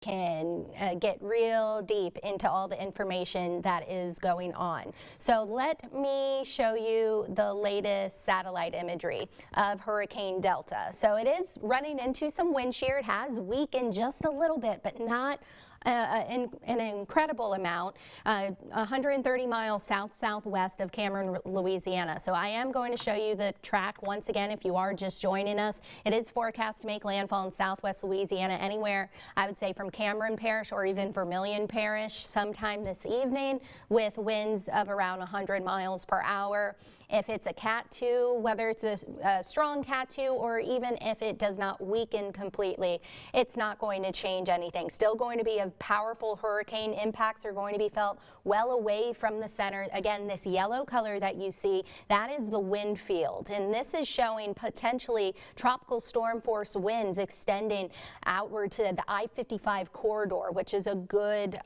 can get real deep into all the information that is going on. So let me show you the latest satellite imagery of Hurricane Delta. So it is running into some wind shear. It has weakened just a little bit, but not an incredible amount, 130 miles south-southwest of Cameron, Louisiana. So I am going to show you the track once again if you are just joining us. It is forecast to make landfall in southwest Louisiana anywhere, I would say, from Cameron Parish or even Vermilion Parish sometime this evening with winds of around 100 miles per hour. If it's a Cat 2, whether it's a strong Cat 2 or even if it does not weaken completely, it's not going to change anything. Still going to be a powerful hurricane. Impacts are going to be felt well away from the center. Again, this yellow color that you see, that is the wind field. And this is showing potentially tropical storm force winds extending outward to the I-55 corridor, which is a good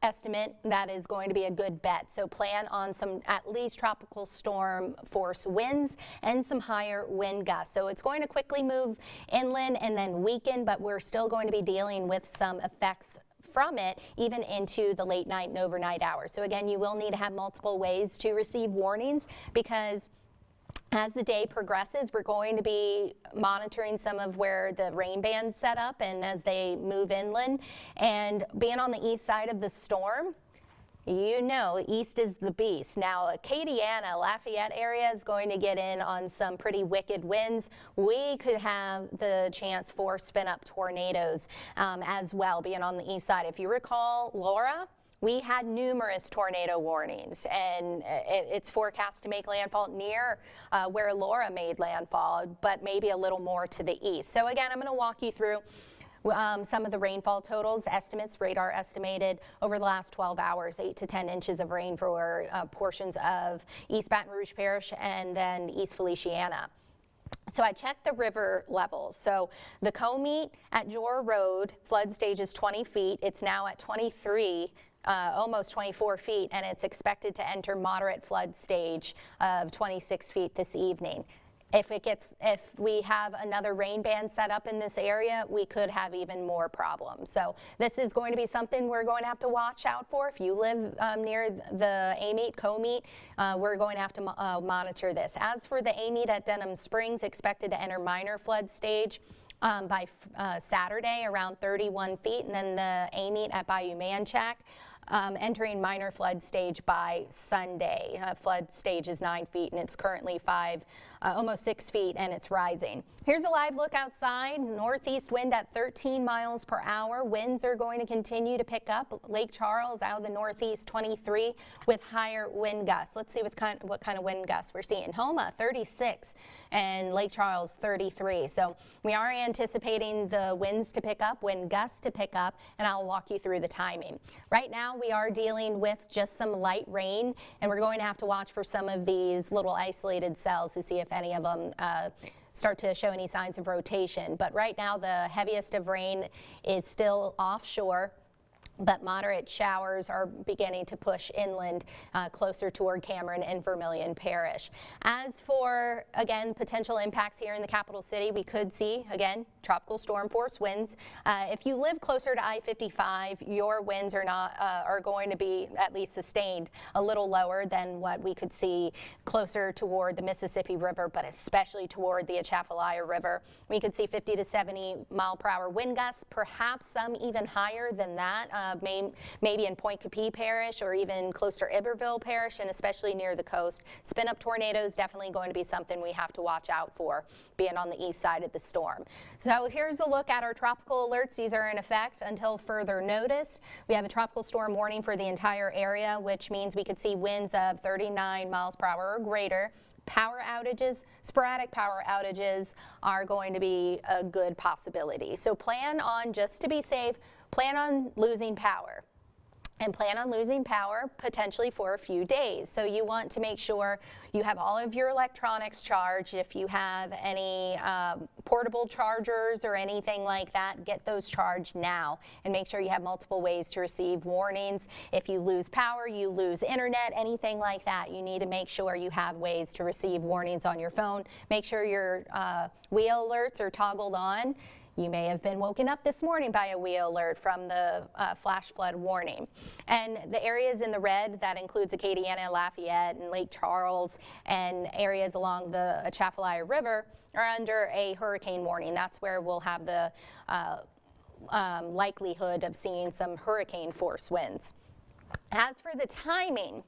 estimate. That is going to be a good bet. So plan on some at least tropical storm force winds and some higher wind gusts. So it's going to quickly move inland and then weaken, but we're still going to be dealing with some effects from it even into the late night and overnight hours. So again, you will need to have multiple ways to receive warnings, because as the day progresses, we're going to be monitoring some of where the rain bands set up and as they move inland. And being on the east side of the storm, you know, east is the beast. Now, Acadiana, Lafayette area is going to get in on some pretty wicked winds. We could have the chance for spin-up tornadoes as well, being on the east side. If you recall, Laura, we had numerous tornado warnings, and it's forecast to make landfall near where Laura made landfall, but maybe a little more to the east. So again, I'm going to walk you through some of the rainfall totals, estimates. Radar estimated over the last 12 hours, 8 to 10 inches of rain for portions of East Baton Rouge Parish and then East Feliciana. So I checked the river levels. So the Comite at Jor Road, flood stage is 20 feet. It's now at 23, almost 24 feet, and it's expected to enter moderate flood stage of 26 feet this evening. If we have another rain band set up in this area, we could have even more problems. So this is going to be something we're going to have to watch out for. If you live near the Amite, Comite, we're going to have to monitor this. As for the Amite at Denham Springs, expected to enter minor flood stage by Saturday, around 31 feet, and then the Amite at Bayou Manchac, entering minor flood stage by Sunday. Flood stage is 9 feet and it's currently almost 6 feet, and it's rising. Here's a live look outside. Northeast wind at 13 miles per hour. Winds are going to continue to pick up. Lake Charles out of the northeast 23 with higher wind gusts. Let's see what kind of wind gusts we're seeing. Homa 36 and Lake Charles 33. So we are anticipating the winds to pick up, wind gusts to pick up, and I'll walk you through the timing. Right now we are dealing with just some light rain, and we're going to have to watch for some of these little isolated cells to see if any of them start to show any signs of rotation. But right now the heaviest of rain is still offshore, but moderate showers are beginning to push inland closer toward Cameron and Vermilion Parish. As for, again, potential impacts here in the capital city, we could see, again, tropical storm force winds. If you live closer to I-55, your winds are going to be at least sustained a little lower than what we could see closer toward the Mississippi River, but especially toward the Atchafalaya River. We could see 50 to 70 mile per hour wind gusts, perhaps some even higher than that. Maybe in Point Capee Parish or even closer Iberville Parish, and especially near the coast. Spin-up tornadoes definitely going to be something we have to watch out for, being on the east side of the storm. So here's a look at our tropical alerts. These are in effect until further notice. We have a tropical storm warning for the entire area, which means we could see winds of 39 miles per hour or greater. Power outages, sporadic power outages are going to be a good possibility. So plan on, just to be safe, plan on losing power. And plan on losing power potentially for a few days. So you want to make sure you have all of your electronics charged. If you have any portable chargers or anything like that, get those charged now and make sure you have multiple ways to receive warnings. If you lose power, you lose internet, anything like that, you need to make sure you have ways to receive warnings on your phone. Make sure your wheel alerts are toggled on. You may have been woken up this morning by a wee alert from the flash flood warning. And the areas in the red, that includes Acadiana, Lafayette, and Lake Charles, and areas along the Atchafalaya River are under a hurricane warning. That's where we'll have the likelihood of seeing some hurricane force winds. As for the timing,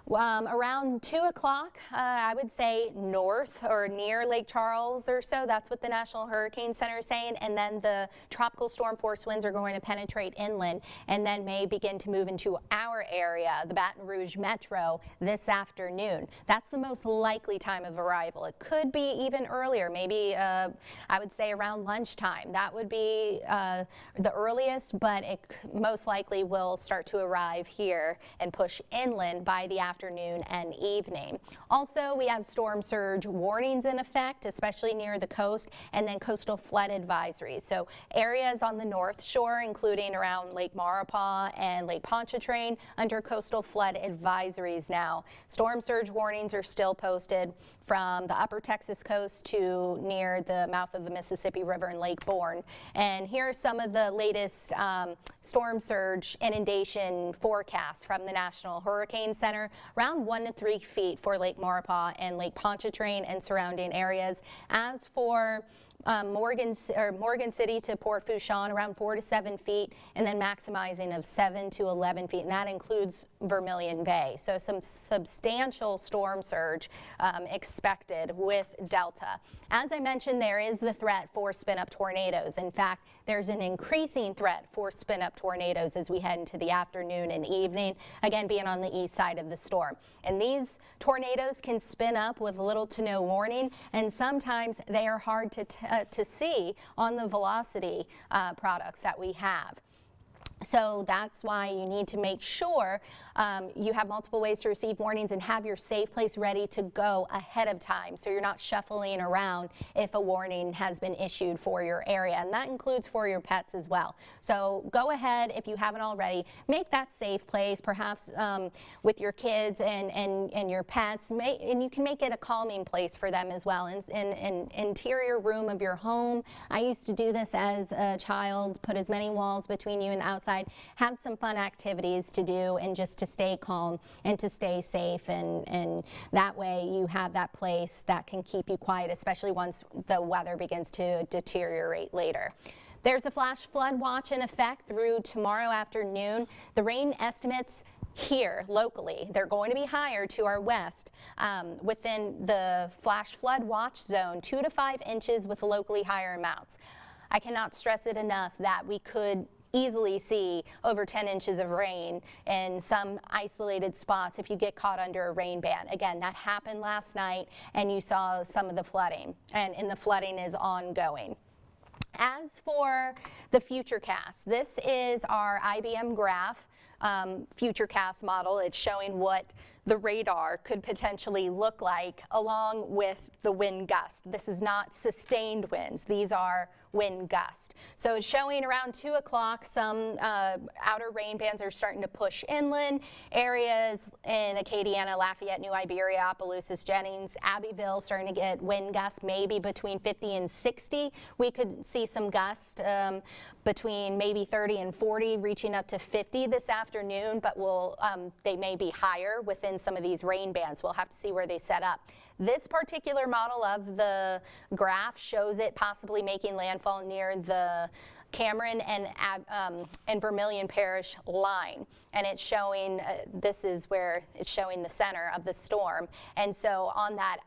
around 2 o'clock, I would say north or near Lake Charles or so. That's what the National Hurricane Center is saying. And then the tropical storm force winds are going to penetrate inland and then may begin to move into our area, the Baton Rouge Metro, this afternoon. That's the most likely time of arrival. It could be even earlier, maybe I would say around lunchtime. That would be the earliest, but it most likely will start to arrive here and push inland by the afternoon and evening. Also, we have storm surge warnings in effect, especially near the coast, and then coastal flood advisories. So areas on the north shore, including around Lake Maurepas and Lake Pontchartrain, under coastal flood advisories now. Storm surge warnings are still posted from the upper Texas coast to near the mouth of the Mississippi River and Lake Borgne. And here are some of the latest storm surge inundation forecasts from the National Hurricane Center. Around 1 to 3 feet for Lake Maurepas and Lake Pontchartrain and surrounding areas. As for Morgan City to Port Fourchon, around 4 to 7 feet, and then maximizing of 7 to 11 feet, and that includes Vermilion Bay. So some substantial storm surge expected with Delta. As I mentioned, there is the threat for spin-up tornadoes. In fact, there's an increasing threat for spin-up tornadoes as we head into the afternoon and evening, again being on the east side of the storm. And these tornadoes can spin up with little to no warning, and sometimes they are hard to see on the velocity products that we have. So that's why you need to make sure you have multiple ways to receive warnings and have your safe place ready to go ahead of time, so you're not shuffling around if a warning has been issued for your area, and that includes for your pets as well. So go ahead, if you haven't already, make that safe place, perhaps with your kids and your pets, and you can make it a calming place for them as well. In an interior room of your home, I used to do this as a child, put as many walls between you and outside, have some fun activities to do, and just to stay calm and to stay safe, and that way you have that place that can keep you quiet, especially once the weather begins to deteriorate later. There's a flash flood watch in effect through tomorrow afternoon. The rain estimates here locally, they're going to be higher to our west within the flash flood watch zone, 2 to 5 inches with locally higher amounts. I cannot stress it enough that we could easily see over 10 inches of rain in some isolated spots if you get caught under a rain band. Again, that happened last night, and you saw some of the flooding, and the flooding is ongoing. As for the Futurecast, this is our IBM graph Futurecast model. It's showing what the radar could potentially look like along with the wind gust. This is not sustained winds. These are wind gust. So it's showing around 2 o'clock some outer rain bands are starting to push inland. Areas in Acadiana, Lafayette, New Iberia, Opelousas, Jennings, Abbeville starting to get wind gusts maybe between 50 and 60. We could see some gusts between maybe 30 and 40, reaching up to 50 this afternoon, but they may be higher within some of these rain bands. We'll have to see where they set up. This particular model of the graph shows it possibly making landfall near the Cameron and Vermilion Parish line, and it's showing this is where it's showing the center of the storm, and so on that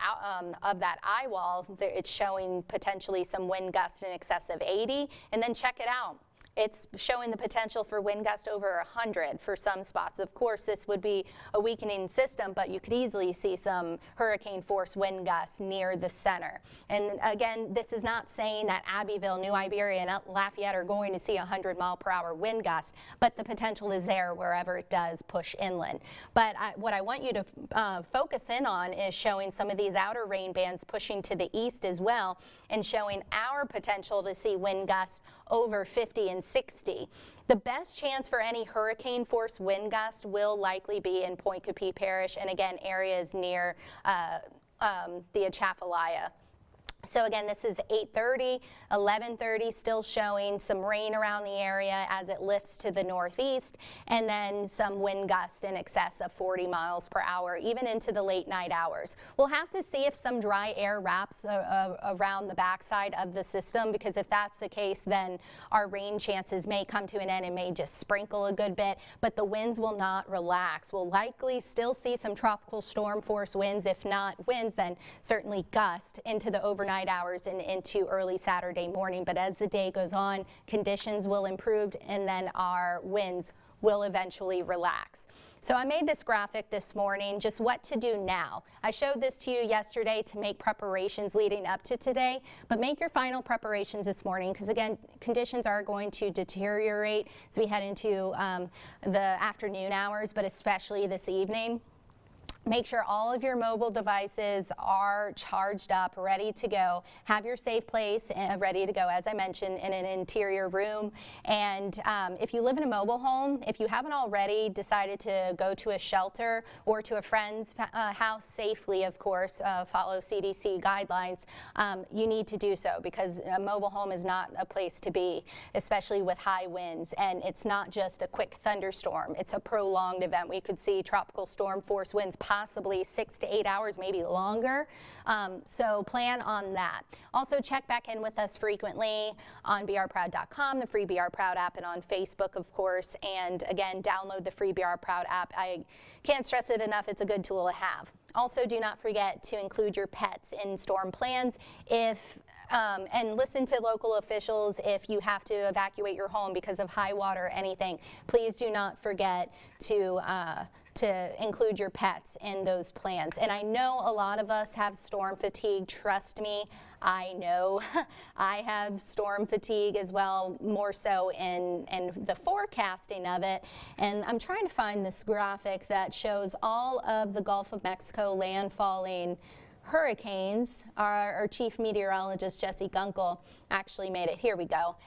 of that eye wall it's showing potentially some wind gusts in excess of 80, and then check it out. It's showing the potential for wind gust over 100 for some spots. Of course, this would be a weakening system, but you could easily see some hurricane force wind gusts near the center. And again, this is not saying that Abbeville, New Iberia, and Lafayette are going to see 100-mile-per-hour wind gusts, but the potential is there wherever it does push inland. But what I want you to focus in on is showing some of these outer rain bands pushing to the east as well, and showing our potential to see wind gusts over 50 and 60. The best chance for any hurricane force wind gust will likely be in Point Coupee Parish, and again areas near the Atchafalaya So again, this is 8:30, 11:30, still showing some rain around the area as it lifts to the northeast, and then some wind gusts in excess of 40 miles per hour, even into the late night hours. We'll have to see if some dry air wraps around the backside of the system, because if that's the case, then our rain chances may come to an end and may just sprinkle a good bit, but the winds will not relax. We'll likely still see some tropical storm force winds, if not winds, then certainly gust into the overnight hours and into early Saturday morning. But as the day goes on, conditions will improve, and then our winds will eventually relax. So I made this graphic this morning, just what to do now. I showed this to you yesterday to make preparations leading up to today, but make your final preparations this morning, because again, conditions are going to deteriorate as we head into the afternoon hours, but especially this evening. Make sure all of your mobile devices are charged up, ready to go. Have your safe place ready to go, as I mentioned, in an interior room. And if you live in a mobile home, if you haven't already decided to go to a shelter or to a friend's house safely, of course, follow CDC guidelines, you need to do so, because a mobile home is not a place to be, especially with high winds. And it's not just a quick thunderstorm. It's a prolonged event. We could see tropical storm force winds possibly 6 to 8 hours, maybe longer. So plan on that. Also check back in with us frequently on brproud.com, the free BR Proud app, and on Facebook, of course. And again, download the free BR Proud app. I can't stress it enough. It's a good tool to have. Also, do not forget to include your pets in storm plans and listen to local officials if you have to evacuate your home because of high water or anything. Please do not forget to include your pets in those plans. And I know a lot of us have storm fatigue. Trust me, I know. I have storm fatigue as well, more so in the forecasting of it. And I'm trying to find this graphic that shows all of the Gulf of Mexico landfalling hurricanes. Our chief meteorologist, Jesse Gunkel, actually made it. Here we go.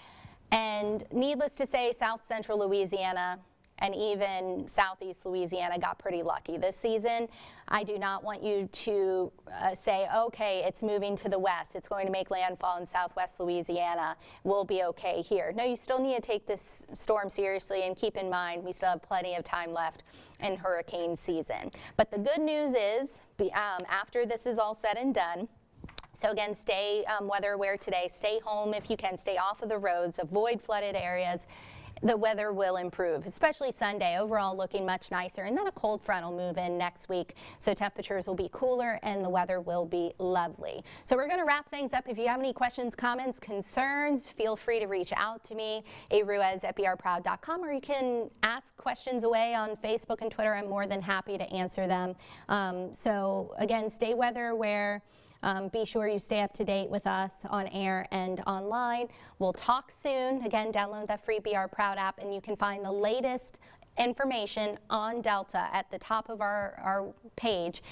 And needless to say, South Central Louisiana and even Southeast Louisiana got pretty lucky this season. I do not want you to say, okay, it's moving to the west, it's going to make landfall in Southwest Louisiana, we'll be okay here. No, you still need to take this storm seriously, and keep in mind we still have plenty of time left in hurricane season. But the good news is, after this is all said and done, so again, stay weather aware today, stay home if you can, stay off of the roads, avoid flooded areas. The weather will improve, especially Sunday. Overall looking much nicer, and then a cold front will move in next week, so temperatures will be cooler and the weather will be lovely. So we're going to wrap things up. If you have any questions, comments, concerns, feel free to reach out to me, aruiz@brproud.com, or you can ask questions away on Facebook and Twitter. I'm more than happy to answer them. So again, stay weather aware. Be sure you stay up to date with us on air and online. We'll talk soon. Again, download that free BR Proud app, and you can find the latest information on Delta at the top of our page.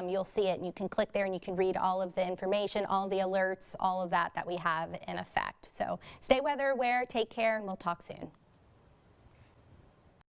You'll see it, and you can click there and you can read all of the information, all the alerts, all of that we have in effect. So stay weather aware, take care, and we'll talk soon.